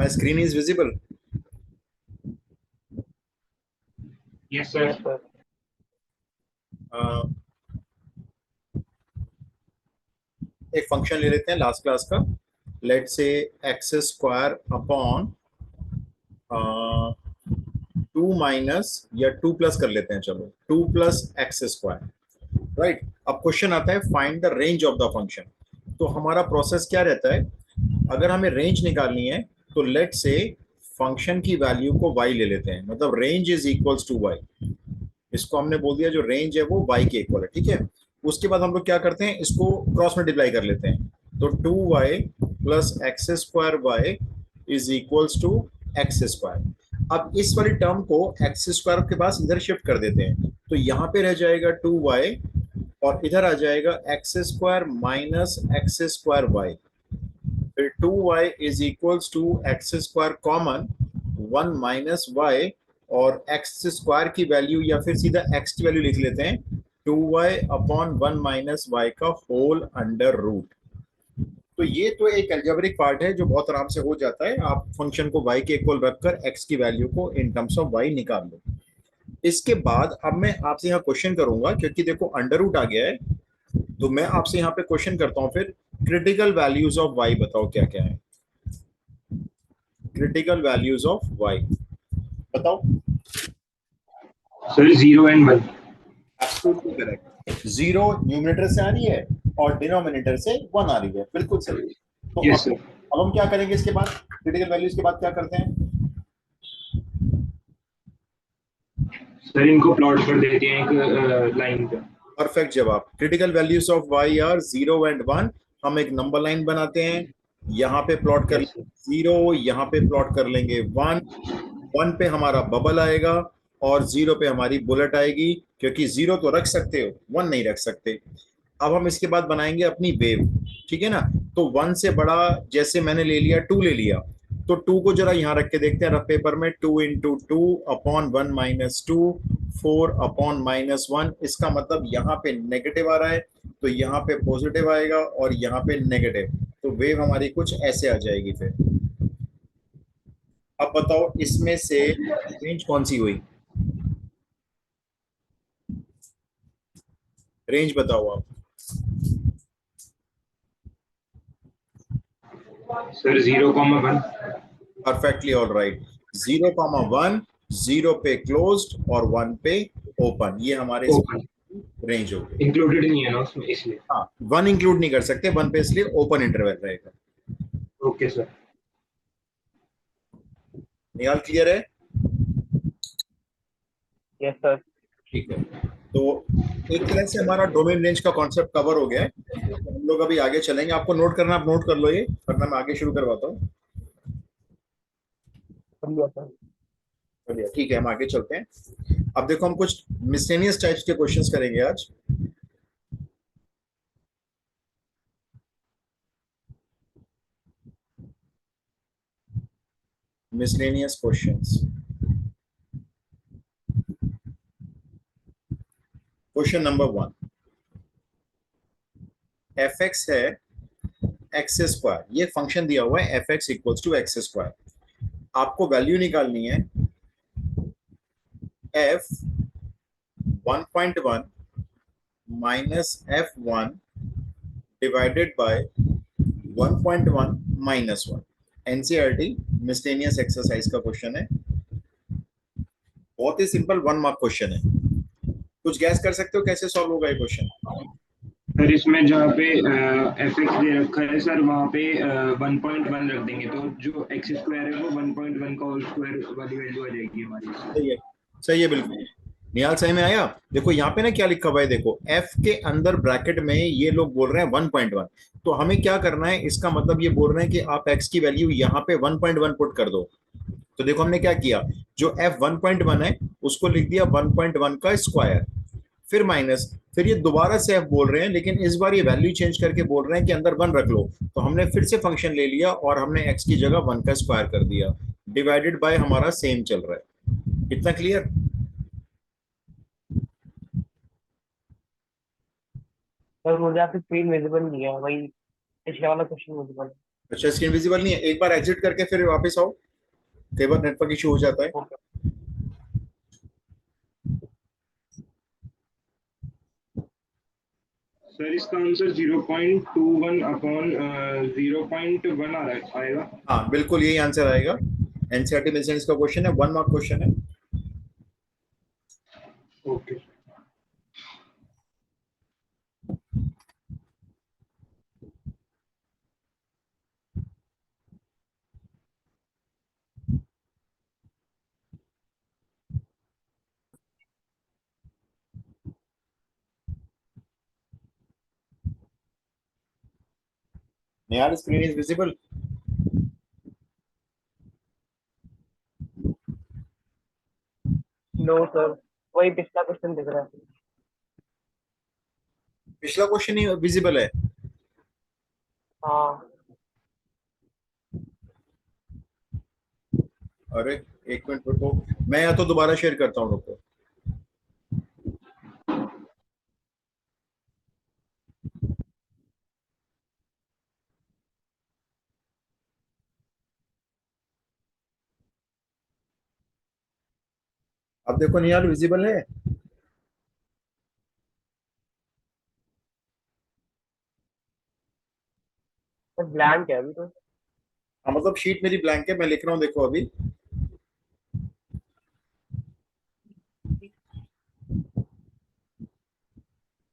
My screen is visible. Yes, sir. Yes, sir. एक function ले लेते हैं लास्ट क्लास का. लेट से एक्स स्क्वायर अपॉन 2 माइनस या 2 प्लस कर लेते हैं. चलो 2 प्लस एक्स स्क्वायर. राइट. अब क्वेश्चन आता है find the range of the function. तो हमारा प्रोसेस क्या रहता है, अगर हमें रेंज निकालनी है तो लेट से फंक्शन की वैल्यू को y ले लेते हैं. मतलब range is equals to y. इसको हमने बोल दिया जो रेंज है वो y के इक्वल है. ठीक है. उसके बाद हम लोग क्या करते हैं, इसको क्रॉस मल्टीप्लाई कर लेते हैं. तो 2y plus X square Y is equals to X square. अब इस वाली टर्म को एक्स स्क्वायर के पास इधर शिफ्ट कर देते हैं. तो यहाँ पे रह जाएगा 2y और इधर आ जाएगा X square minus X square Y. फिर 2y is equals to X square common 1 minus Y और एक्स स्क्वायर की वैल्यू या फिर सीधा एक्स की वैल्यू लिख लेते हैं 2y अपॉन 1 माइनस वाई का होल अंडर रूट. तो ये तो एक अलजेब्रिक पार्ट है जो बहुत आराम से हो जाता है. आप फंक्शन को y के इक्वल रखकर x की वैल्यू को इन टर्म्स ऑफ y निकाल लो. इसके बाद अब मैं आपसे यहाँ क्वेश्चन करूंगा क्योंकि देखो अंडर रूट आ गया है. तो मैं आपसे यहाँ पे क्वेश्चन करता हूँ फिर क्रिटिकल वैल्यूज ऑफ y बताओ क्या क्या है. क्रिटिकल वैल्यूज ऑफ y बताओ. Sir 0 and 1. Absolutely correct. 0 numerator से आ रही है और डिनोमिनेटर से 1 आ रही है. बिल्कुल सही. तो Yes, sir. अब हम क्या करेंगे इसके बाद, क्रिटिकल वैल्यूज के बाद क्या करते हैं. सर इनको प्लॉट कर देते हैं एक लाइन पे. परफेक्ट जवाब. Critical values of y are 0 and 1. हम एक नंबर लाइन बनाते हैं, यहाँ पे प्लॉट कर Yes, sir. 0, यहाँ पे प्लॉट कर लेंगे 1. 1 पे हमारा बबल आएगा और 0 पे हमारी बुलेट आएगी क्योंकि 0 तो रख सकते हो 1 नहीं रख सकते. अब हम इसके बाद बनाएंगे अपनी वेव. ठीक है ना. तो 1 से बड़ा जैसे मैंने ले लिया 2 ले लिया. तो 2 को जरा यहाँ रख के देखते हैं रफ पेपर में. 2 into 2 upon 1 minus 2 4 upon minus 1. इसका मतलब यहाँ पे नेगेटिव आ रहा है तो यहाँ पे पॉजिटिव आएगा और यहाँ पे नेगेटिव. तो वेव हमारी कुछ ऐसे आ जाएगी. फिर अब बताओ इसमें से रेंज कौन सी हुई. रेंज बताओ आप. सर 0,1. Perfectly all right. 0,1 0 पे क्लोज्ड और 1 पे ओपन. ये हमारे ओपन रेंज हो गई. इंक्लूडेड नहीं है ना उसमें इसलिए. हाँ 1 इंक्लूड नहीं कर सकते 1 पे, इसलिए ओपन इंटरवल रहेगा. Okay sir. निहाल क्लियर है. Yes sir. ठीक है. तो एक तरह से हमारा डोमेन रेंज का कॉन्सेप्ट कवर हो गया है. तो हम लोग अभी आगे चलेंगे. आपको नोट करना, आप नोट कर लो ये, वरना मैं आगे शुरू करवाता हूँ. बढ़िया. ठीक है हम आगे चलते हैं. अब देखो हम कुछ मिसलेनियस टाइप्स के क्वेश्चंस करेंगे आज. Miscellaneous questions. Question number 1. F X है एक्स स्क्वायर. ये फंक्शन दिया हुआ है F X equals to X square. आपको वैल्यू निकालनी है F 1.1 minus F 1 divided by 1.1 minus 1. NCERT miscellaneous exercise का क्वेश्चन है. बहुत ही सिंपल 1 मार्क क्वेश्चन है. कुछ गैस कर सकते हो कैसे सॉल्व होगा ये क्वेश्चन. सर इसमें जहाँ पे एफ एक्स दे रखा है सर वहाँ पे 1.1 रख देंगे तो जो एक्स स्क्वायर है वो 1.1 का होल स्क्वायर वाली वैल्यू आ जाएगी हमारी. सही है. सही है बिल्कुल. निहाल सही में आया. देखो यहाँ पे ना क्या लिखा हुआ है. देखो एफ के अंदर ब्रैकेट में ये लोग बोल रहे हैं 1.1. तो हमें क्या करना है, इसका मतलब ये बोल रहे हैं कि आप एक्स की वैल्यू यहाँ पे 1.1 पुट कर दो. तो देखो हमने क्या किया, जो एफ 1.1 है उसको लिख दिया 1.1 का स्क्वायर, फिर माइनस, फिर ये दोबारा से एफ बोल रहे हैं लेकिन इस बार ये वैल्यू चेंज करके बोल रहे हैं कि अंदर 1 रख लो. तो हमने फिर से फंक्शन ले लिया और हमने एक्स की जगह 1 का स्क्वायर कर दिया. डिवाइडेड बाय हमारा सेम चल रहा है. इतना क्लियर. सर मुझे आपकी स्क्रीन विजिबल नहीं है, वही पिछले वाला क्वेश्चन विजिबल है. अच्छा, स्क्रीन विजिबल नहीं है, एक बार एग्जिट करके फिर वापस आओ, कई बार नेटवर्क इशू हो जाता है। ओके। सर इसका आंसर 0.21 अपॉन 0.1 आएगा। हाँ बिल्कुल यही आंसर आएगा। एनसीईआरटी मिशंस का क्वेश्चन है, 1 मार्क क्वेश्चन है। ओके। यार screen is visible. No sir, वही पिछला क्वेश्चन दिख रहा है। पिछला क्वेश्चन ही विजिबल है। हाँ। अरे एक मिनट रुको, मैं या तो दोबारा शेयर करता हूँ, रुको। अब देखो निहाल, विजिबल है। सर ब्लैंक है अभी तो। हाँ मतलब शीट मेरी ब्लैंक है, मैं लिख रहा हूँ, देखो अभी।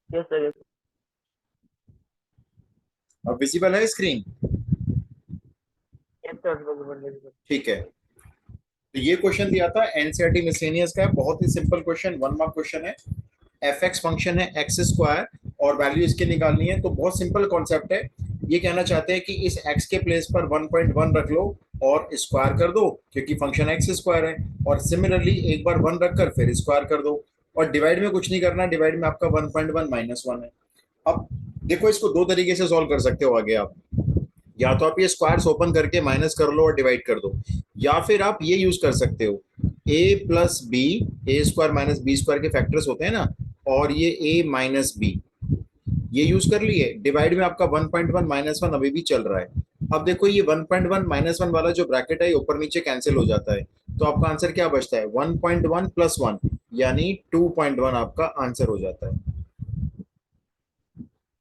Yes sir, yes. अब विजिबल है स्क्रीन। Yes sir, sir. ठीक है, तो ये क्वेश्चन दिया था एनसीईआरटी मिसलेनियस का है, बहुत ही सिंपल क्वेश्चन, 1 मार्क क्वेश्चन है। एफ एक्स फंक्शन है एक्स स्क्वायर और वैल्यू इसकी निकालनी है, तो बहुत सिंपल कॉन्सेप्ट है। ये कहना चाहते हैं कि इस एक्स के प्लेस पर 1.1 रख लो और स्क्वायर कर दो, क्योंकि फंक्शन एक्स स्क्वायर है। और सिमिलरली एक बार 1 रखकर फिर स्क्वायर कर दो। और डिवाइड में कुछ नहीं करना, डिवाइड में आपका 1.1 -1 है। अब देखो, इसको दो तरीके से सॉल्व कर सकते हो आगे आप। या तो आप ये स्क्वायर्स ओपन करके माइनस कर लो और डिवाइड कर दो, या फिर आप ये यूज कर सकते हो, a plus B, A square minus B square के फैक्टर्स होते हैं ना, और ये a माइनस बी, ये यूज कर लिए। डिवाइड में आपका 1.1 -1 अभी भी चल रहा है। अब देखो ये 1.1 -1 वाला जो ब्रैकेट है ऊपर नीचे कैंसिल हो जाता है, तो आपका आंसर क्या बचता है, 1.1 + 1 यानी 2.1 आपका आंसर हो जाता है।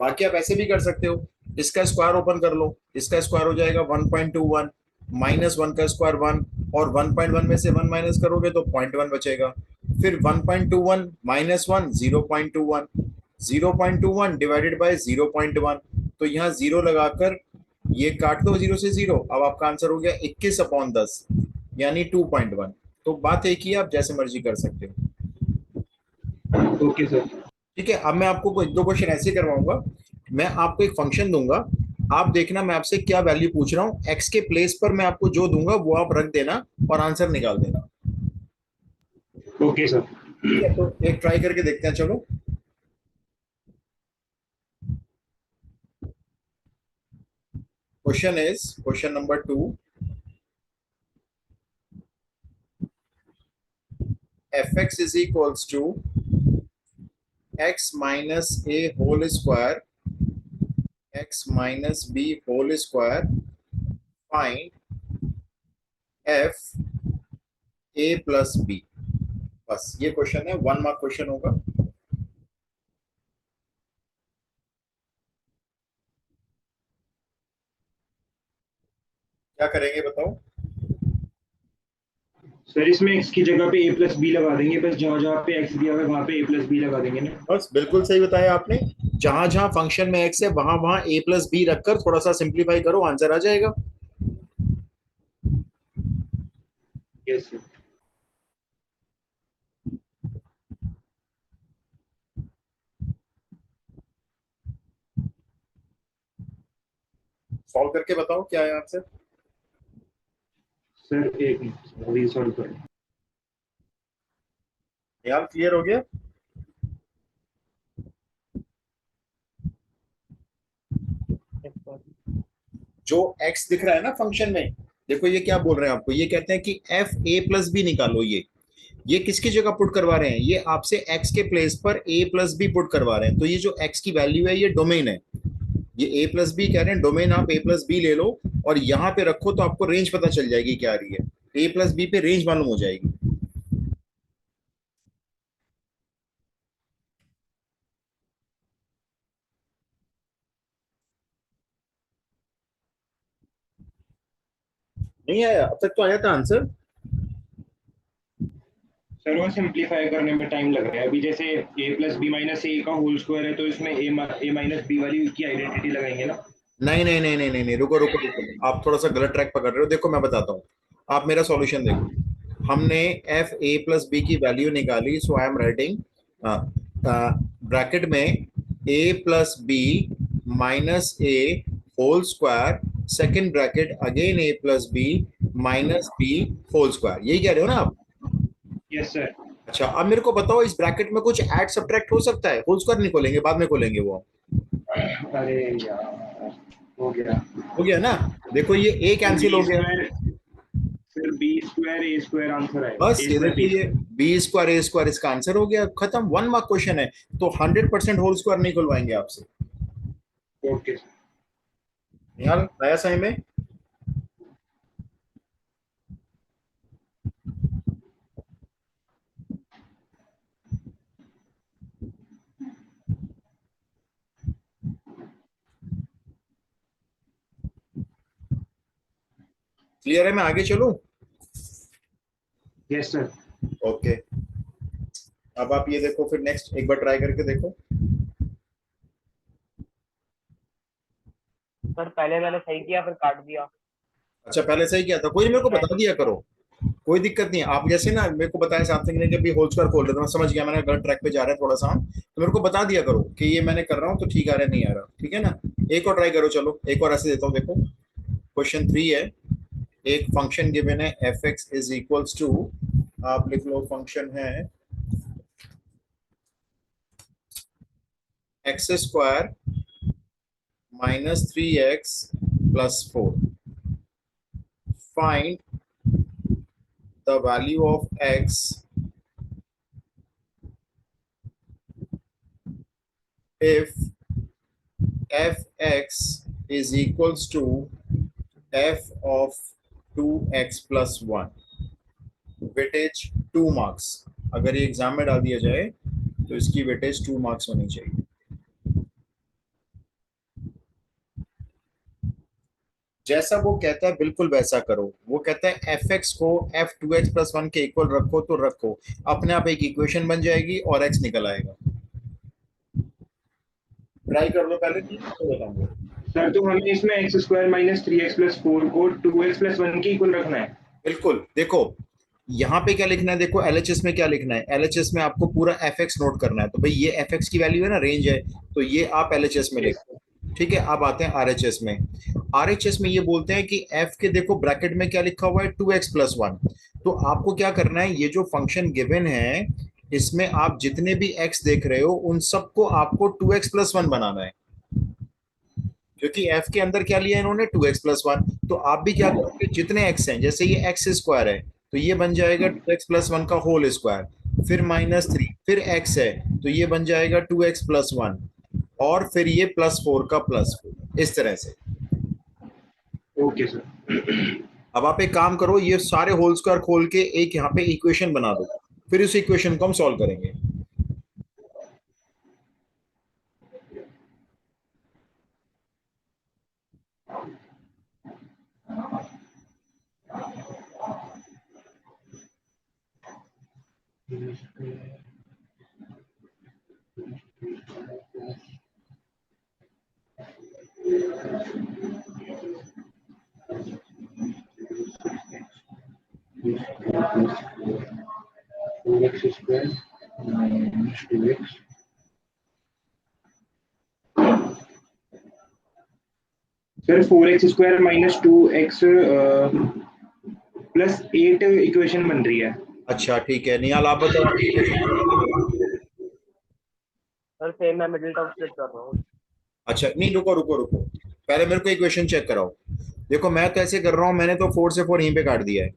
बाकी आप ऐसे भी कर सकते हो, इसका स्क्वायर ओपन कर लो, इसका स्क्वायर हो जाएगा 1.21, -1 का स्क्वायर 1, और 1.1 में से 1 माइनस करोगे तो 0.1 बचेगा। फिर 1.21 -1 0.21, 0.21 डिवाइडेड बाय 0.1, तो यहाँ जीरो लगाकर ये काट दो, जीरो से जीरो, अब आपका आंसर हो गया 21/10 यानी 2.1। तो बात एक ही है, आप जैसे मर्जी कर सकते हो। Okay sir. ठीक है, अब मैं आपको एक दो क्वेश्चन ऐसे करवाऊंगा। मैं आपको एक फंक्शन दूंगा, आप देखना मैं आपसे क्या वैल्यू पूछ रहा हूँ, एक्स के प्लेस पर मैं आपको जो दूंगा वो आप रख देना और आंसर निकाल देना। Okay sir. ठीक है, तो एक ट्राई करके देखते हैं, चलो। Question number 2, F X is equals to X minus A whole square, X minus B whole square, find F A plus B. बस ये क्वेश्चन है, 1 मार्क क्वेश्चन होगा। क्या करेंगे बताओ। सर इसमें x की जगह पे a प्लस बी लगा देंगे, बस जहाँ जहाँ पे x दिया हुआ है वहाँ पे a प्लस बी लगा देंगे ना। बस बिल्कुल सही बताया आपने, जहां जहां फंक्शन में एक्स है वहां वहां ए प्लस बी रखकर थोड़ा सा सिंप्लीफाई करो, आंसर आ जाएगा। Yes sir. सॉल्व करके बताओ क्या है आंसर। सर एक मिनट अभी सॉल्व कर। यार क्लियर हो गया। Yes sir. जो एक्स दिख रहा है ना फंक्शन में, देखो ये क्या बोल रहे हैं आपको, ये कहते हैं कि एफ ए प्लस बी निकालो। ये किसकी जगह पुट करवा रहे हैं, ये आपसे एक्स के प्लेस पर ए प्लस बी पुट करवा रहे हैं। तो ये जो एक्स की वैल्यू है ये डोमेन है, ये ए प्लस बी कह रहे हैं, डोमेन आप ए प्लस बी ले लो और यहाँ पे रखो तो आपको रेंज पता चल जाएगी क्या आ रही है, ए प्लस बी पे रेंज मालूम हो जाएगी। नहीं आया अब तक? तो आया था आंसर। सर वो सिंप्लीफाई करने में टाइम लग रहा है। अभी जैसे ए प्लस बी माइनस ए का होल स्क्वायर है तो इसमें ए माइनस बी वाली की आइडेंटिटी लगाएंगे ना। नहीं नहीं नहीं नहीं नहीं नहीं, रुको रुको रुको, आप थोड़ा सा गलत ट्रैक पकड़ रहे हो। देखो मैं बताता हूँ, आप मेरा सॉल्यूशन देखो। हमने एफ ए प्लस बी की वैल्यू निकाली, so I am writing bracket में A plus B minus A whole square, second bracket again A plus B minus B whole square, यही कह रहे हो ना आप? Yes sir. अच्छा अब मेरे को बताओ, इस ब्रैकेट में कुछ ऐड सब्ट्रैक्ट हो सकता है? होल स्क्वायर नहीं खोलेंगे, बाद में खोलेंगे वो। अरे यार, हो गया। हो गया ना? देखो ये ए कैंसिल हो गया, फिर बी स्क्वायर ए स्क्वायर आंसर आएगा। बस ए ये स्क्वायर देखो, बी ये बी स्क्वायर ए स्क्वायर इसका आंसर हो गया, खत्म। 1 मार्क क्वेश्चन है, तो 100% होल स्क्वायर नहीं खुलवाएंगे आपसे। स्क्वायर। ओके। निहाल नया साई में। क्लियर है? मैं आगे चलूं? Yes sir. ओके, अब आप ये देखो, फिर नेक्स्ट एक बार ट्राई करके देखो। सर पहले मैंने सही किया फिर काट दिया। अच्छा पहले सही किया था, कोई नहीं, मेरे को बता दिया करो, कोई दिक्कत नहीं है। आप जैसे ना मेरे को बताया सामथिंग ने कि अभी होल स्क्वायर खोल रहे थे, मैं समझ गया, मैंने गलत ट्रैक पे जा रहा है थोड़ा सा हम, तो मेरे को बता दिया करो कि ये मैंने कर रहा हूँ तो ठीक आ रहा है नहीं आ रहा, ठीक है ना? एक और ट्राई करो, चलो एक और ऐसे देता हूँ। देखो क्वेश्चन 3 है, एक फंक्शन गिवन है F X is equals to, आप लिख लो फंक्शन है X square minus 3x plus 4, find the value of x if fx is equals to f of 2x plus 1, weightage 2 marks. अगर ये एग्जाम में डाल दिया जाए तो इसकी वेटेज 2 मार्क्स होनी चाहिए। जैसा वो कहता है बिल्कुल वैसा करो। वो कहता है एफ एक्स को एफ 2x प्लस 1 के इक्वल रखो, तो रखो, अपने आप एक इक्वेशन बन जाएगी और x निकल आएगा। ट्राई कर लो पहले, तो बताऊंगा। सर तो हमें इसमें x square minus 3x plus 4 को 2x प्लस 1 के इक्वल रखना है। बिल्कुल, देखो यहाँ पे क्या लिखना है, देखो एलएचएस में क्या लिखना है, एलएचएस में आपको पूरा एफ एक्स नोट करना है। तो भाई ये एफ एक्स की वैल्यू है ना, रेंज है, तो ये आप एलएचएस में लिखो, ठीक है? अब आते हैं आरएचएस में। आरएचएस में ये बोलते हैं कि एफ के देखो ब्रैकेट में क्या लिखा हुआ है, 2x प्लस 1। तो आपको क्या करना है, ये जो फंक्शन गिवन है इसमें आप जितने भी x देख रहे हो उन सबको आपको 2x प्लस 1 बनाना है, क्योंकि f के अंदर क्या लिया इन्होंने, 2x प्लस 1। तो आप भी क्या करोगे, जितने x हैं, जैसे ये x स्क्वायर है तो ये बन जाएगा 2x प्लस 1 का होल स्क्वायर, फिर -3, फिर x है तो ये बन जाएगा 2x प्लस 1, और फिर ये +4 का +4, इस तरह से। Okay sir. अब आप एक काम करो, ये सारे होल स्क्वायर खोल के एक यहाँ पे इक्वेशन बना दो, फिर उस इक्वेशन को हम सॉल्व करेंगे। X square minus 2x sir 4x square minus 2x plus 8 equation बन रही है। अच्छा ठीक है, निहाल आप बताओ। सर सेम मैं मिडिल टर्म स्प्लिट कर रहा हूँ। अच्छा नहीं, रुको रुको रुको, पहले मेरे को इक्वेशन चेक कराओ। देखो मैं तो ऐसे कर रहा हूँ, मैंने तो 4 से 4 यहीं पे काट दिया है,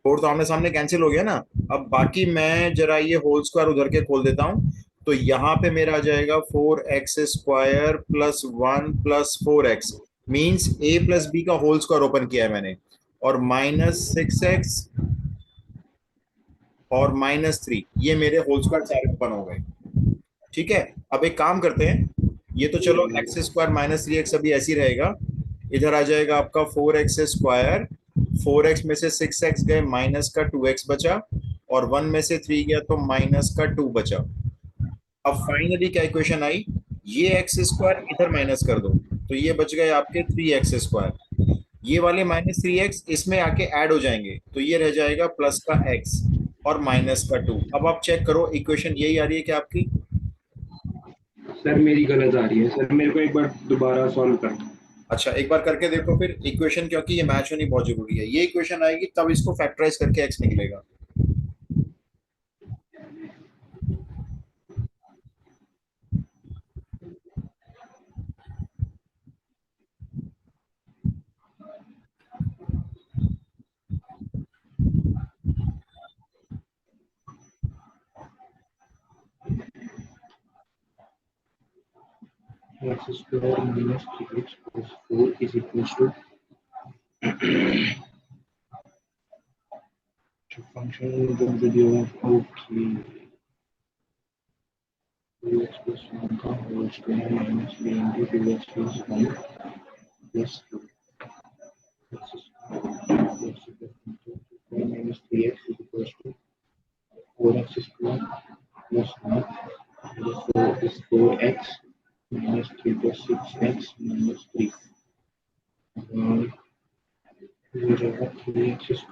4 तो आमने सामने कैंसिल हो गया ना। अब बाकी मैं जरा ये होल स्क्वायर उधर के खोल देता हूँ, तो यहाँ पे मेरा आ जाएगा 4x² plus 1 plus 4x, means a plus B का होल स्क्वायर ओपन किया है मैंने, और -6x और -3, ये मेरे होल स्क्वायर सारे ओपन हो गए। ठीक है, अब एक काम करते हैं, ये तो चलो x² -3x अभी ऐसे ही रहेगा, इधर आ जाएगा आपका 4x², 4x में से 6x गए, माइनस का 2x बचा, और 1 में से 3 गया तो माइनस का 2 बचा। अब फाइनली क्या इक्वेशन आई, ये x² इधर माइनस कर दो, तो ये बच गए आपके 3x², ये वाले -3x इसमें आके ऐड हो जाएंगे, तो ये रह जाएगा प्लस का x और माइनस का 2। अब आप चेक करो इक्वेशन यही आ रही है क्या आपकी? सर मेरी गलत आ रही है सर, मेरे को एक बार दोबारा सॉल्व कर दो। अच्छा, एक बार करके देखो फिर इक्वेशन, क्योंकि ये मैच होनी बहुत जरूरी है। ये इक्वेशन आएगी तब इसको फैक्टराइज करके x निकलेगा। x² minus 3x plus 4 is equals to function जब जो दिया है कि 2x plus 1 का whole square minus 3 into 2x plus 1 plus 2 minus 3x is equals to 4x² plus 1 plus 4 is 4x minus 3 plus 6x minus 3 और ये रहेगा 3x²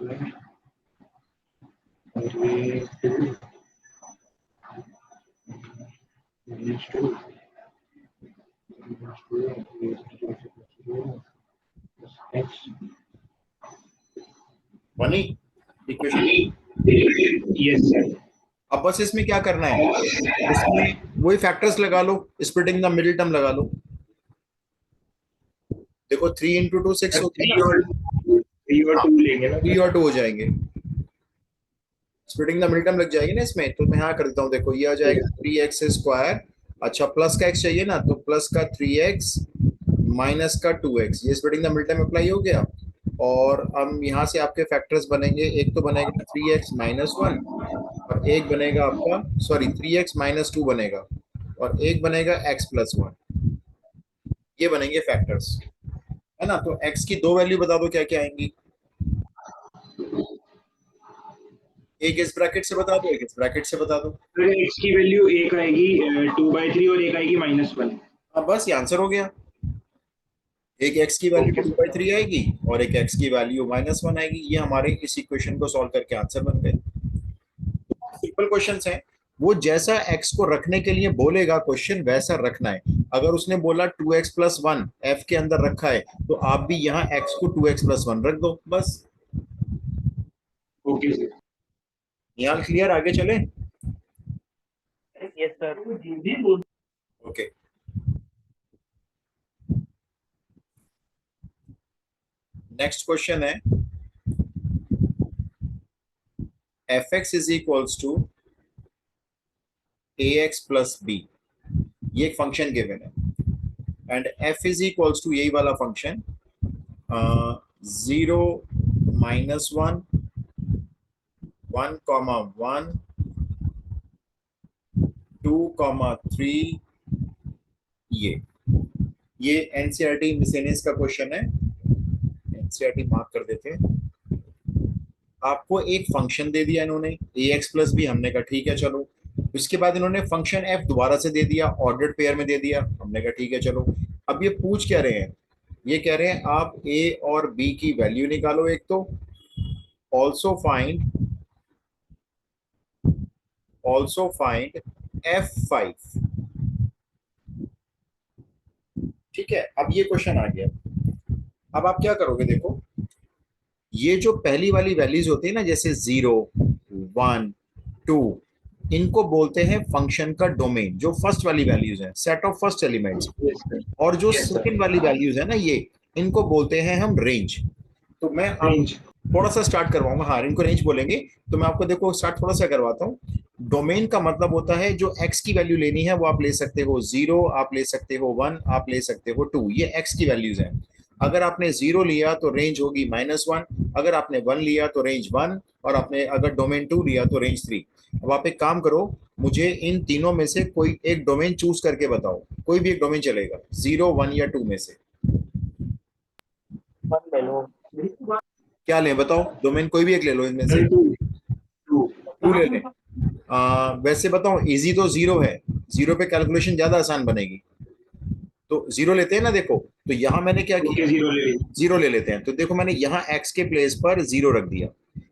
और ये 2 minus 2 minus 2 ये plus x बनी इक्वेशन? Yes sir. अब बस इसमें क्या करना है, इसमें वही फैक्टर्स लगा लो, स्प्लिटिंग द मिडिल टर्म लगा लो। देखो 3 into 2 6 होती है ना, 3 और 2 लेंगे ना, 3 और 2 हो जाएंगे, स्प्लिटिंग द मिडिल टर्म लग जाएगी ना इसमें। तो मैं यहाँ कर देता हूँ, देखो ये आ जाएगा 3x², अच्छा प्लस का x चाहिए ना, तो प्लस का 3x माइनस का 2x, ये splitting the middle term apply हो गया। और हम यहाँ से आपके फैक्टर्स बनेंगे, एक तो बनेगा 3x माइनस 1, और एक बनेगा आपका, सॉरी 3x माइनस 2 बनेगा, और एक बनेगा x प्लस 1, ये बनेंगे फैक्टर्स, है ना। तो x की दो वैल्यू बता दो क्या क्या आएंगी, एक इस ब्रैकेट से बता दो, एक इस ब्रैकेट से बता दो। फिर x की वैल्यू एक आएगी 2/3 और एक आएगी -1। अब बस ये आंसर हो गया, एक x की वैल्यू 2/3 आएगी और एक x की वैल्यू -1 आएगी, ये हमारे इस इक्वेशन को सॉल्व करके आंसर बन गए। सिंपल क्वेश्चंस हैं, वो जैसा x को रखने के लिए बोलेगा क्वेश्चन वैसा रखना है। अगर उसने बोला 2x प्लस 1 f के अंदर रखा है, तो आप भी यहाँ x को 2x प्लस 1 रख दो बस। Okay sir. यहाँ क्लियर, आगे चले? Yes sir. Okay, next question है fx is equals to ax plus b, ये एक फंक्शन गिवन है, and f is equals to यही वाला फंक्शन 0 -1 1 1 2 3, ये एनसीईआरटी मिसलेनियस का क्वेश्चन है, एनसीईआरटी मार्क कर देते हैं। आपको एक फंक्शन दे दिया इन्होंने ax प्लस बी, हमने कहा ठीक है चलो। उसके बाद इन्होंने फंक्शन f दोबारा से दे दिया, ऑर्डर्ड पेयर में दे दिया, हमने कहा ठीक है चलो। अब ये पूछ क्या रहे हैं, ये कह रहे हैं आप a और b की वैल्यू निकालो एक तो, ऑल्सो फाइंड f5। ठीक है, अब ये क्वेश्चन आ गया। अब आप क्या करोगे, देखो ये जो पहली वाली वैल्यूज होती है ना, जैसे 0 1 2, इनको बोलते हैं फंक्शन का डोमेन। जो फर्स्ट वाली वैल्यूज है, सेट ऑफ फर्स्ट एलिमेंट्स, और जो सेकंड वाली वैल्यूज है ना, ये इनको बोलते हैं हम रेंज। तो मैं थोड़ा सा स्टार्ट करवाऊंगा, हाँ इनको रेंज बोलेंगे। तो मैं आपको देखो स्टार्ट थोड़ा सा करवाता हूँ। डोमेन का मतलब होता है जो एक्स की वैल्यू लेनी है वो आप ले सकते हो 0, आप ले सकते हो 1, आप ले सकते हो 2, ये एक्स की वैल्यूज हैं। अगर आपने 0 लिया तो रेंज होगी -1, अगर आपने 1 लिया तो रेंज 1, और आपने अगर डोमेन 2 लिया तो रेंज 3। अब आप एक काम करो, मुझे इन तीनों में से कोई एक डोमेन चूज करके बताओ, कोई भी एक डोमेन चलेगा, 0, 1 या 2 में से। वन ले लो। क्या लें बताओ, डोमेन कोई भी एक ले लो इनमें से। सर टू टू 2 ले लें। वैसे बताओ, इजी तो 0 है, 0 पे कैलकुलेशन ज्यादा आसान बनेगी, तो 0 लेते हैं ना। देखो, तो यहां मैंने क्या ओके किया, जीरो ले लीजिए। 0 ले लेते हैं। तो देखो, मैंने यहाँ x के प्लेस पर 0 रख दिया,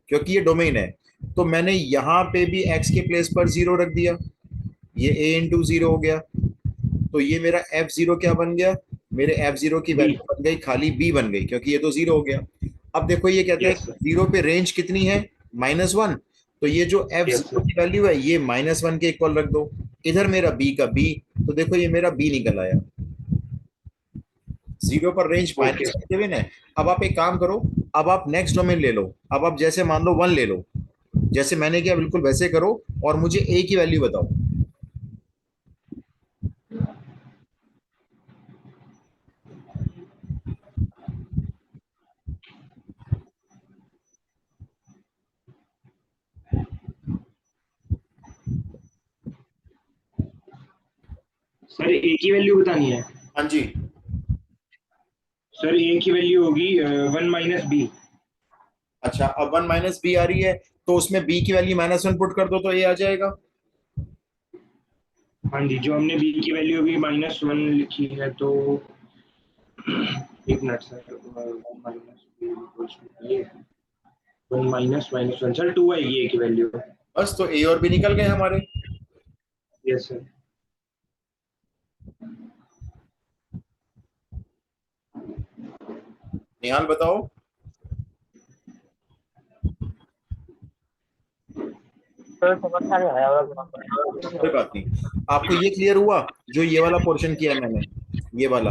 क्योंकि ये डोमेन है। तो मैंने यहाँ पे भी x के प्लेस पर 0 रख दिया, ये a इंटू 0 हो गया। तो ये मेरा f0 क्या बन गया, मेरे f0 की बी। वैल्यू बन गई खाली b बन गई, क्योंकि ये तो 0 हो गया। अब देखो, ये कहता है यस कि सर। 0 पे रेंज कितनी है, -1। तो ये जो यस f0 सर। की वैल्यू है ये -1 के इक्वल रख दो। इधर मेरा b का b, तो देखो ये मेरा b निकल आया। 0 पर रेंज ओके -1 सर। गिवन है। अब आप एक काम करो, अब आप नेक्स्ट डोमेन ले लो। अब आप जैसे मान लो 1 ले लो, जैसे मैंने किया बिल्कुल वैसे करो, और मुझे a की वैल्यू बताओ। सर ए की वैल्यू बतानी है। हाँ जी। सर ए की वैल्यू होगी 1 - बी। अच्छा, अब 1 b आ रही है, तो उसमें b की वैल्यू -1 पुट कर दो तो a आ जाएगा। हाँ जी, जो हमने बी की वैल्यू अभी -1 लिखी है तो एक मिनट सर। -बी ये 1 - -1 सर 2 आएगी ए की वैल्यू। बस, तो a और b निकल गए हमारे। Yes sir. निहाल बताओ। सर समझ में नहीं आया वाला कोई बात नहीं, आपको ये क्लियर हुआ जो ये वाला पोर्शन किया मैंने, ये वाला।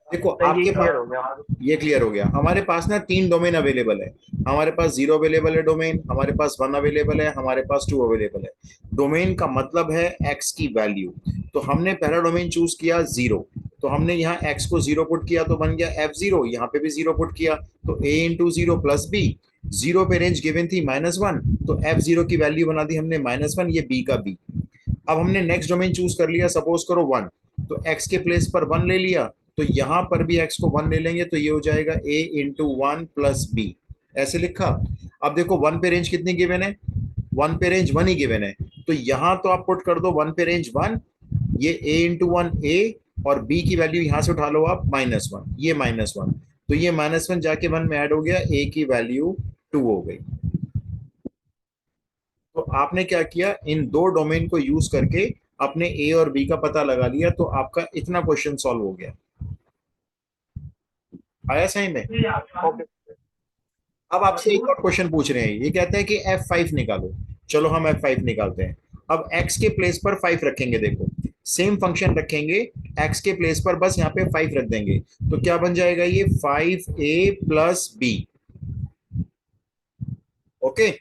देखो सर ये आपके क्लियर पास, हो गया। ये क्लियर हो गया। हमारे पास ना 3 डोमेन अवेलेबल है। हमारे पास 0 अवेलेबल है डोमेन, हमारे पास 1 अवेलेबल है, हमारे पास 2 अवेलेबल है। डोमेन का मतलब है x की वैल्यू। तो हमने पहला डोमेन चूज किया 0, तो हमने यहाँ x को 0 पुट किया तो बन गया f0, यहाँ पे भी 0 पुट किया तो a इंटू 0 प्लस b। 0 पे रेंज गिवन थी -1, तो f0 की वैल्यू बना दी हमने -1, ये b का b। अब हमने नेक्स्ट डोमेन चूज कर लिया, सपोज करो 1, तो x के प्लेस पर 1 ले लिया, तो यहां पर भी x को 1 ले लेंगे, तो ये हो जाएगा a इंटू 1 प्लस बी, ऐसे लिखा। अब देखो 1 पे रेंज कितनी गिवन है, 1 पे रेंज 1 ही गिवन है, तो यहां तो आप पुट कर दो 1 पे रेंज 1, ये a इंटू 1 a, और b की वैल्यू यहां से उठा लो आप -1, ये -1, तो ये -1 जाके 1 में ऐड हो गया, a की वैल्यू 2 हो गई। तो आपने क्या किया, इन दो डोमेन को यूज करके अपने ए और बी का पता लगा लिया, तो आपका इतना क्वेश्चन सॉल्व हो गया। आया सही में। ओके। अब आपसे एक और क्वेश्चन पूछ रहे हैं, ये कहते हैं कि F5 निकालो। चलो हम F5 निकालते हैं। अब x के प्लेस पर 5 रखेंगे, देखो सेम फंक्शन रखेंगे, x के प्लेस पर बस यहाँ पे 5 रख देंगे, तो क्या बन जाएगा, ये 5a plus B. Okay,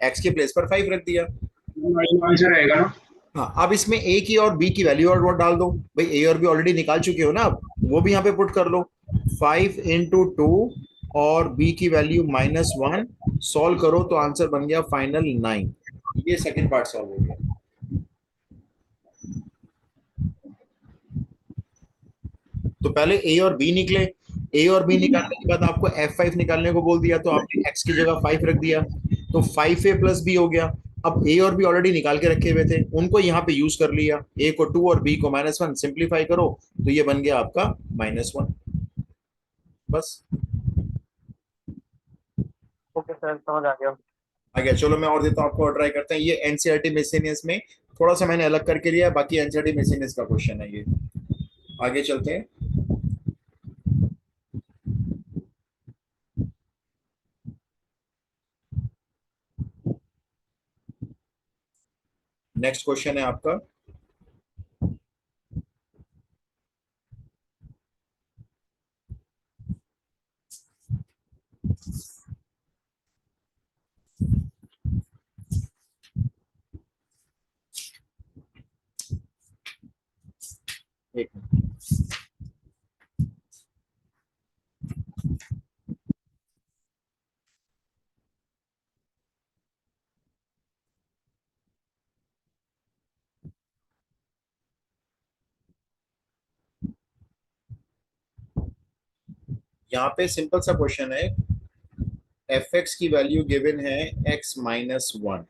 x के प्लेस पर 5 रख दिया। आंसर आएगा ना। हाँ, अब इसमें a की और b की वैल्यू और डाल दो। भाई a और b ऑलरेडी निकाल चुके हो ना, अब वो भी यहाँ पे पुट कर लो। 5 इंटू 2 और b की वैल्यू -1, सॉल्व करो तो आंसर बन गया फाइनल 9। ये सेकंड पार्ट सॉल्व हो गया। तो पहले a और b निकले, a और b निकालने के बाद आपको F5 निकालने को बोल दिया, तो आपने x की जगह 5 रख दिया, तो 5a प्लस b हो गया। अब a और b ऑलरेडी निकाल के रखे हुए थे, उनको यहाँ पे यूज कर लिया, a को 2 और b को -1, सिंप्लीफाई करो तो ये बन गया आपका -1। बस ओके सर समझ आ गया। आ गया। चलो मैं और देता हूँ आपको, और ट्राई करते हैं। ये एनसीईआरटी मिसलेनियस में थोड़ा सा मैंने अलग करके लिया है, बाकी एनसीईआरटी मिसलेनियस का क्वेश्चन है ये। आगे चलते हैं। नेक्स्ट क्वेश्चन है आपका, एक मिनट। यहाँ पे सिंपल सा क्वेश्चन है, एफ एक्स की वैल्यू गिवन है एक्स माइनस वन।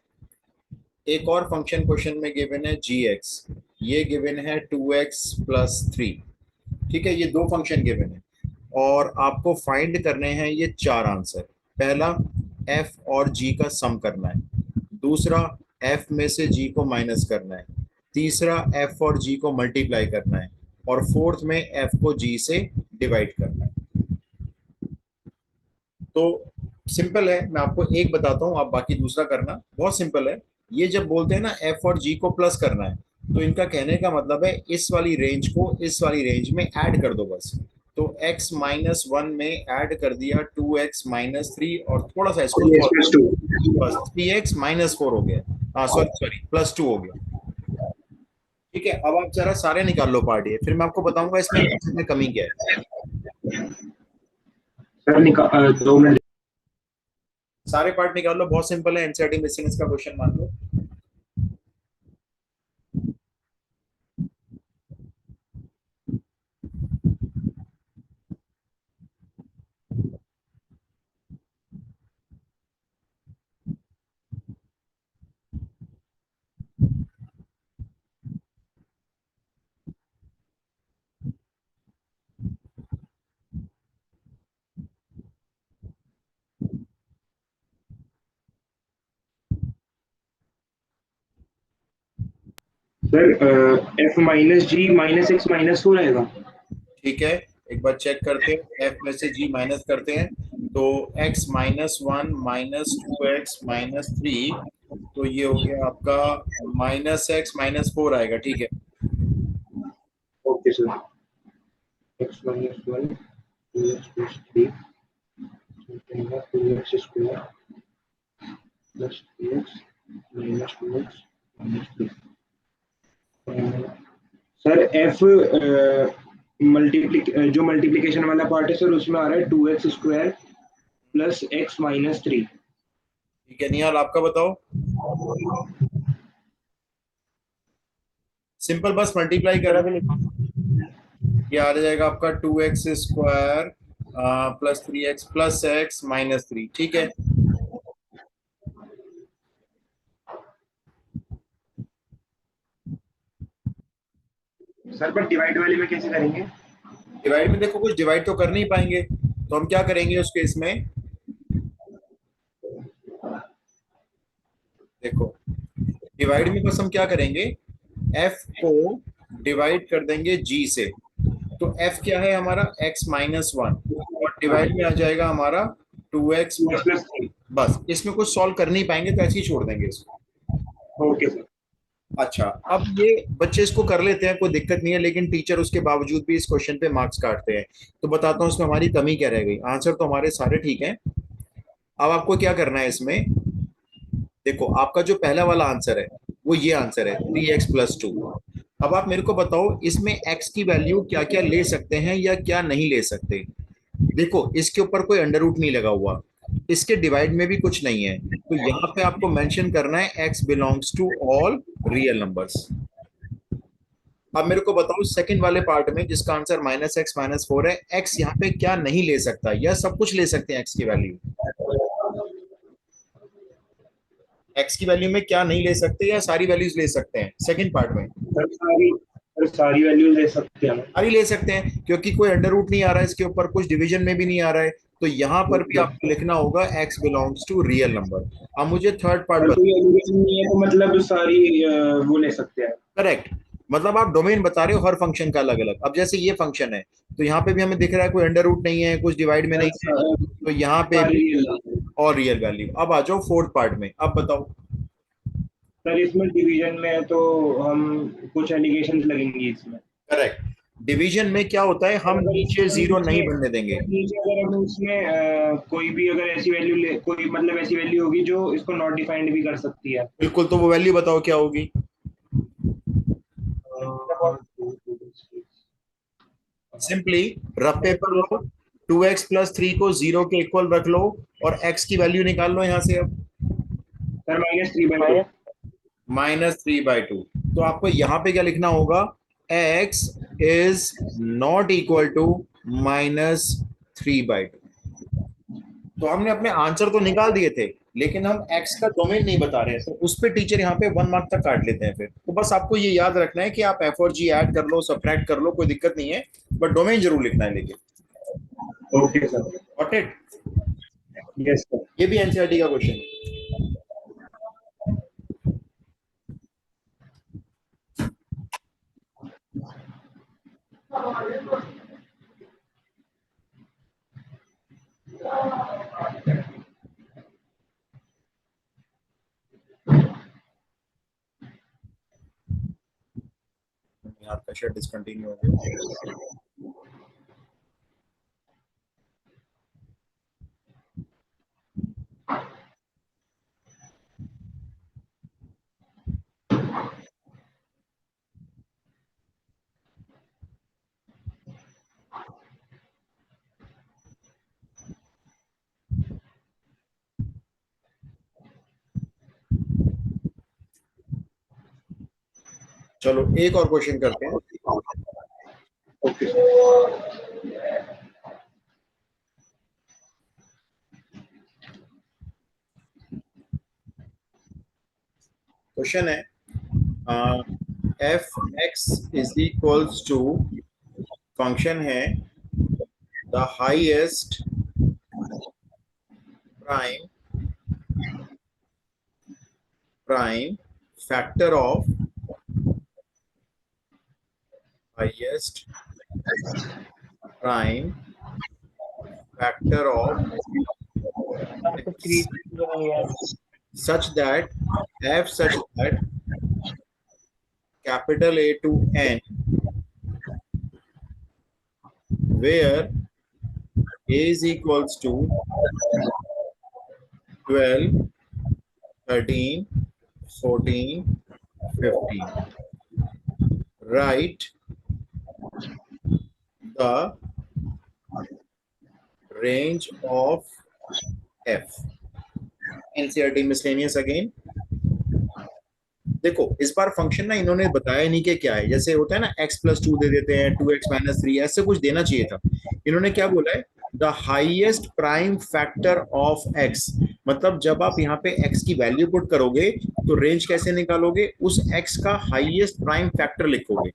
एक और फंक्शन क्वेश्चन में गिवन है जी एक्स, ये गिवन है टू एक्स प्लस थ्री। ठीक है, ये दो फंक्शन गिवन है और आपको फाइंड करने हैं ये चार आंसर। पहला, एफ और जी का सम करना है। दूसरा, एफ में से जी को माइनस करना है। तीसरा, एफ और जी को मल्टीप्लाई करना है। और फोर्थ में एफ को जी से डिवाइड करना है। तो सिंपल है, मैं आपको एक बताता हूँ, आप बाकी दूसरा करना। बहुत सिंपल है। ये जब बोलते हैं ना एफ और जी को प्लस करना है, तो इनका कहने का मतलब है इस वाली रेंज को इस वाली रेंज में ऐड कर दो बस। तो x माइनस वन में ऐड कर दिया 2x माइनस थ्री और थोड़ा सा इसको बस 3x माइनस फोर हो गया। हाँ सॉरी सॉरी, प्लस टू हो गया। ठीक है, अब आप जरा सारे निकाल लो पार्ट, ये फिर मैं आपको बताऊंगा इसमें कमी क्या है। Sir 2 minute. सारे पार्ट निकाल लो, बहुत सिंपल है, एनसीईआरटी मिसिंग का क्वेश्चन मान लो। सर एफ माइनस जी माइनस एक्स माइनस 4 आएगा। ठीक है, एक बार चेक करते हैं, एफ में से जी माइनस करते हैं। तो x minus one minus two X minus three, तो ये हो गया आपका माइनस एक्स माइनस फोर आएगा। ठीक है, okay sir. X minus 1 2x plus 3 2x square plus 3x minus 2x minus 3। Sir F जो मल्टीप्लिकेशन वाला पार्ट है सर उसमें आ रहा है 2x square plus x minus 3। ठीक है निहाल, आपका बताओ। सिंपल, बस मल्टीप्लाई मेरा करो। भी लिखो। ये आ जाएगा आपका 2x square plus 3x plus x minus three. ठीक है, सर पर डिवाइड वाले में कैसे करेंगे? डिवाइड में देखो कुछ डिवाइड तो कर नहीं पाएंगे, तो हम क्या करेंगे उस केस में, देखो डिवाइड में बस हम क्या करेंगे, f को डिवाइड कर देंगे g से। तो f क्या है हमारा x माइनस वन, और डिवाइड में आ जाएगा हमारा 2x एक्स प्लस। प्लस 3। बस इसमें कुछ सॉल्व कर नहीं पाएंगे तो ऐसे ही छोड़ देंगे इसको। Okay sir. अच्छा, अब ये बच्चे इसको कर लेते हैं, कोई दिक्कत नहीं है, लेकिन टीचर उसके बावजूद भी इस क्वेश्चन पे मार्क्स काटते हैं। तो बताता हूँ इसमें हमारी कमी क्या रह गई। आंसर तो हमारे सारे ठीक हैं। अब आपको क्या करना है इसमें, देखो आपका जो पहला वाला आंसर है वो ये आंसर है 3x प्लस टू। अब आप मेरे को बताओ इसमें x की वैल्यू क्या क्या ले सकते हैं या क्या नहीं ले सकते। देखो इसके ऊपर कोई अंडर रूट नहीं लगा हुआ, इसके डिवाइड में भी कुछ नहीं है, तो यहाँ पे आपको मेंशन करना है x belongs to all real numbers. अब मेरे को बताओ सेकंड वाले पार्ट में जिसका answer minus X minus four है, x यहाँ पे क्या नहीं ले सकता, या सब कुछ ले सकते हैं x की वैल्यू। x की वैल्यू में क्या नहीं ले सकते या सारी वैल्यूज ले सकते हैं सेकंड पार्ट में। सर सारी वैल्यूज ले सकते हैं। सारी ले सकते हैं क्योंकि कोई अंडर रूट नहीं आ रहा है इसके ऊपर, कुछ डिवीजन में भी नहीं आ रहा है, तो यहाँ पर भी आपको लिखना होगा x belongs to real number. अब मुझे थर्ड पार्ट अगर बता। कोई एलिगेशन नहीं है तो मतलब सारी वो ले सकते हैं। करेक्ट, मतलब आप डोमेन बता रहे हो हर फंक्शन का अलग अलग। अब जैसे ये फंक्शन है तो यहाँ पे भी हमें दिख रहा है कोई अंडर रूट नहीं है, कुछ डिवाइड में नहीं है, तो यहाँ पे सारी भी real। और रियल वैल्यू। अब आ जाओ फोर्थ पार्ट में, अब बताओ। सर इसमें डिवीजन में है तो हम कुछ एलिगेशन लगेंगे इसमें। करेक्ट, डिवीजन में क्या होता है, हम अगर नीचे इसमें जीरो नहीं नीचे बनने देंगे। नीचे अगर हम इसमें कोई भी अगर ऐसी वैल्यू ले, कोई मतलब ऐसी वैल्यू होगी जो इसको नॉट डिफाइंड भी कर सकती है। बिल्कुल, तो वो वैल्यू बताओ क्या होगी। सिंपली रफ पेपर लो, 2x प्लस 3 को 0 के इक्वल रख लो और x की वैल्यू निकाल लो यहां से। अब सर -3/2। -3/2, तो आपको यहाँ पे क्या लिखना होगा, x is not equal to -3/2। तो हमने अपने आंसर तो निकाल दिए थे, लेकिन हम x का डोमेन नहीं बता रहे, तो उस पे टीचर यहाँ पे 1 मार्क तक काट लेते हैं फिर। तो बस आपको ये याद रखना है कि आप f और g ऐड कर लो, सबट्रैक्ट कर लो, कोई दिक्कत नहीं है, बट डोमेन जरूर लिखना है लेकिन। Okay sir. Got it? Yes sir. ये भी एनसीईआरटी का क्वेश्चन है। आपका शेयर डिसकंटिन्यू हो गया। चलो एक और क्वेश्चन करते हैं। Okay sir. क्वेश्चन है F X is equals to, function है the highest prime factor of highest prime factor of x such that capital A to N, where A is equals to 12, 13, 14, 15. Write the range of f. NCERT miscellaneous again. देखो इस बार function ना इन्होंने बताया नहीं कि क्या है, जैसे होता है ना x+2 दे देते हैं, 2x-3, ऐसे कुछ देना चाहिए था। इन्होंने क्या बोला है, the highest prime factor of x, मतलब जब आप यहाँ पे x की वैल्यू पुट करोगे तो रेंज कैसे निकालोगे, उस x का हाईएस्ट प्राइम फैक्टर लिखोगे।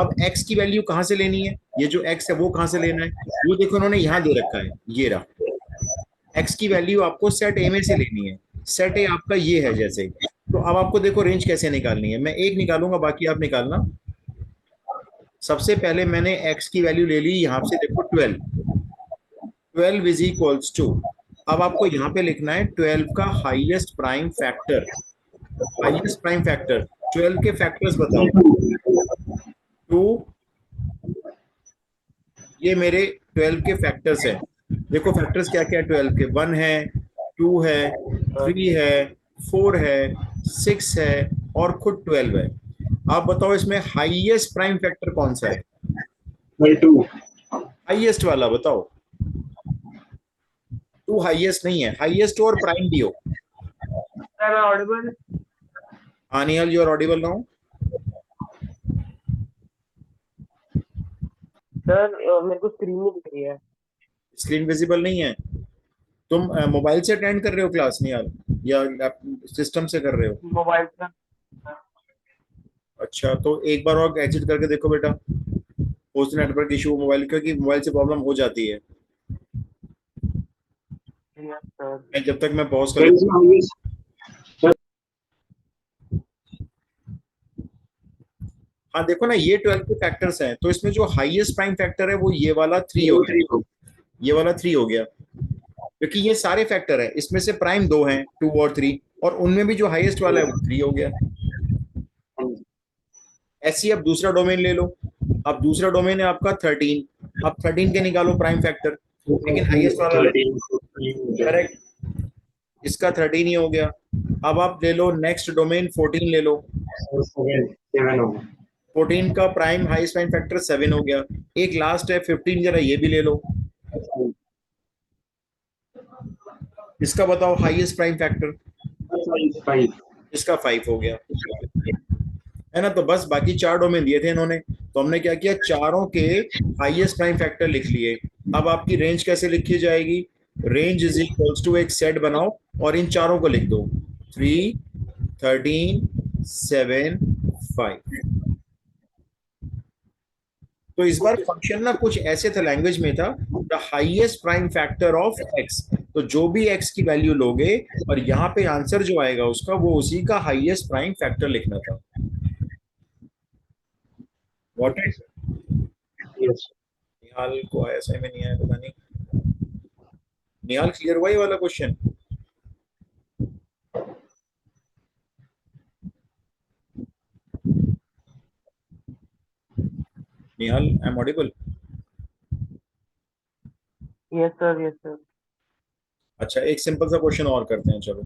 अब x की वैल्यू कहां से लेनी है, ये जो x है वो कहां से लेना है, वो देखो उन्होंने यहाँ दे रखा है, ये रहा। x की वैल्यू आपको सेट ए में से लेनी है, सेट ए आपका ये है जैसे। तो अब आपको देखो रेंज कैसे निकालनी है, मैं एक निकालूंगा, बाकी आप निकालना। सबसे पहले मैंने x की वैल्यू ले ली, यहाँ से देखो 12 इज इक्वल्स टू, अब आपको यहाँ पे लिखना है 12 का highest prime factor. Highest prime factor 12 के फैक्टर्स बताओ। 2, ये मेरे 12 के फैक्टर्स हैं। देखो फैक्टर्स क्या क्या है 12 के, 1 है, 2 है, 3 है, 4 है, 6 है और खुद 12 है। आप बताओ इसमें हाईएस्ट प्राइम फैक्टर कौन सा है? 2। हाईएस्ट वाला बताओ। 2 हाईएस्ट नहीं है, हाईएस्ट और प्राइम भी हो। Sir audible? आनियल you are audible now. Sir मेरे को स्क्रीन नहीं दिख रही है। स्क्रीन विजिबल नहीं है? तुम मोबाइल से अटेंड कर रहे हो क्लास नहीं यार, या सिस्टम से कर रहे हो? मोबाइल से। अच्छा तो एक बार और एग्जिट करके देखो बेटा, हो सकता है नेटवर्क इशू मोबाइल, क्योंकि मोबाइल से प्रॉब्लम हो जाती है। जब तक मैं पॉज कर, हाँ देखो ना ये 12 के फैक्टर्स हैं, तो इसमें जो हाईएस्ट प्राइम फैक्टर है वो ये वाला 3 हो गया, ये वाला 3 हो गया, क्योंकि ये सारे फैक्टर है, इसमें से प्राइम 2 हैं, 2 और 3, और उनमें भी जो हाईएस्ट वाला है वो 3 हो गया। ऐसे ही अब दूसरा डोमेन ले लो, अब दूसरा डोमेन है आपका 13, अब 13 के निकालो प्राइम फैक्टर, लेकिन हाईएस्ट वाला करेक्ट, इसका 13 ही हो गया। अब आप ले लो नेक्स्ट डोमेन 14 ले लो, 14 का प्राइम हाईएस्ट प्राइम फैक्टर 7 हो गया। एक लास्ट है 15, जरा ये भी ले लो। इसका बताओ हाईएस्ट प्राइम फैक्टर। 5 इसका 5 हो गया, है ना। तो बस बाकी 4 डोमेन दिए थे इन्होंने, तो हमने क्या किया, चारों के हाईएस्ट प्राइम फैक्टर लिख लिए। अब आपकी रेंज कैसे लिखी जाएगी, रेंज इज इक्वल्स टू एक सेट बनाओ और इन चारों को लिख दो, 3, 13, 7, 5। तो इस बार फंक्शन ना कुछ ऐसे था, लैंग्वेज में था, the highest prime factor of x. तो जो भी एक्स की वैल्यू लोगे और यहाँ पे आंसर जो आएगा उसका, वो उसी का हाईएस्ट प्राइम फैक्टर लिखना था। What it. यस निहाल को आया, सही में नहीं आया, पता नहीं। निहाल क्लियर हुआ ये वाला question. Nihal, I am audible. Yes sir, yes sir. अच्छा, एक सिंपल सा क्वेश्चन और करते हैं, चलो।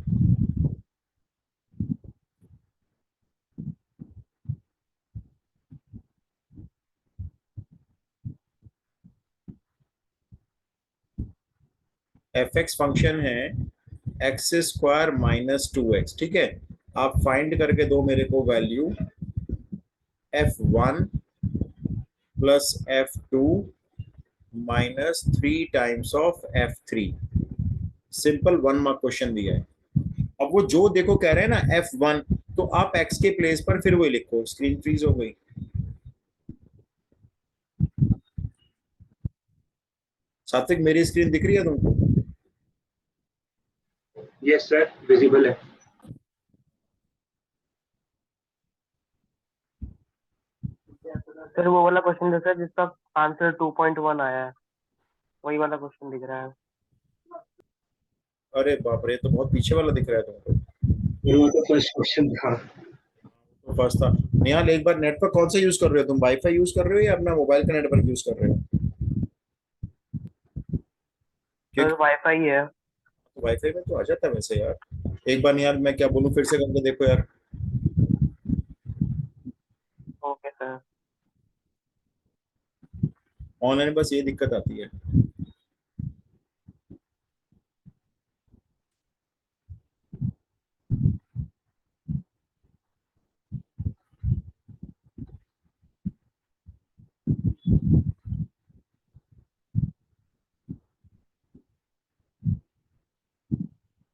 एफ एक्स फंक्शन है एक्स स्क्वायर माइनस 2x, ठीक है। आप फाइंड करके दो मेरे को value f1 plus f2 minus 3 times of f3। Simple 1 mark question दिया है। अब वो जो देखो कह रहे हैं ना f1, तो आप x के प्लेस पर फिर वही लिखो। स्क्रीन फ्रीज हो गई। सात्विक, मेरी स्क्रीन दिख रही है तुमको। यस सर, विजिबल है। सर वो वाला क्वेश्चन दे सर जिसका आंसर 2.1 आया है, वही वाला क्वेश्चन दिख रहा है। अरे बाप रे, ये तो बहुत पीछे वाला दिख रहा है तुमको। वो तो फर्स्ट क्वेश्चन था। तो फर्स्ट था। निहाल, एक बार नेटवर्क कौन सा यूज कर रहे हो तुम, वाईफाई यूज कर रहे हो या अपना मोबाइल का नेटवर्क यूज कर रहे हो। सर क्योंकि वाईफाई है। वाईफाई में तो आ जाता है वैसे यार। एक बार निहाल, मैं क्या बोलूं, फिर से करके देखो यार। Okay sir. ऑनलाइन बस ये दिक्कत आती है।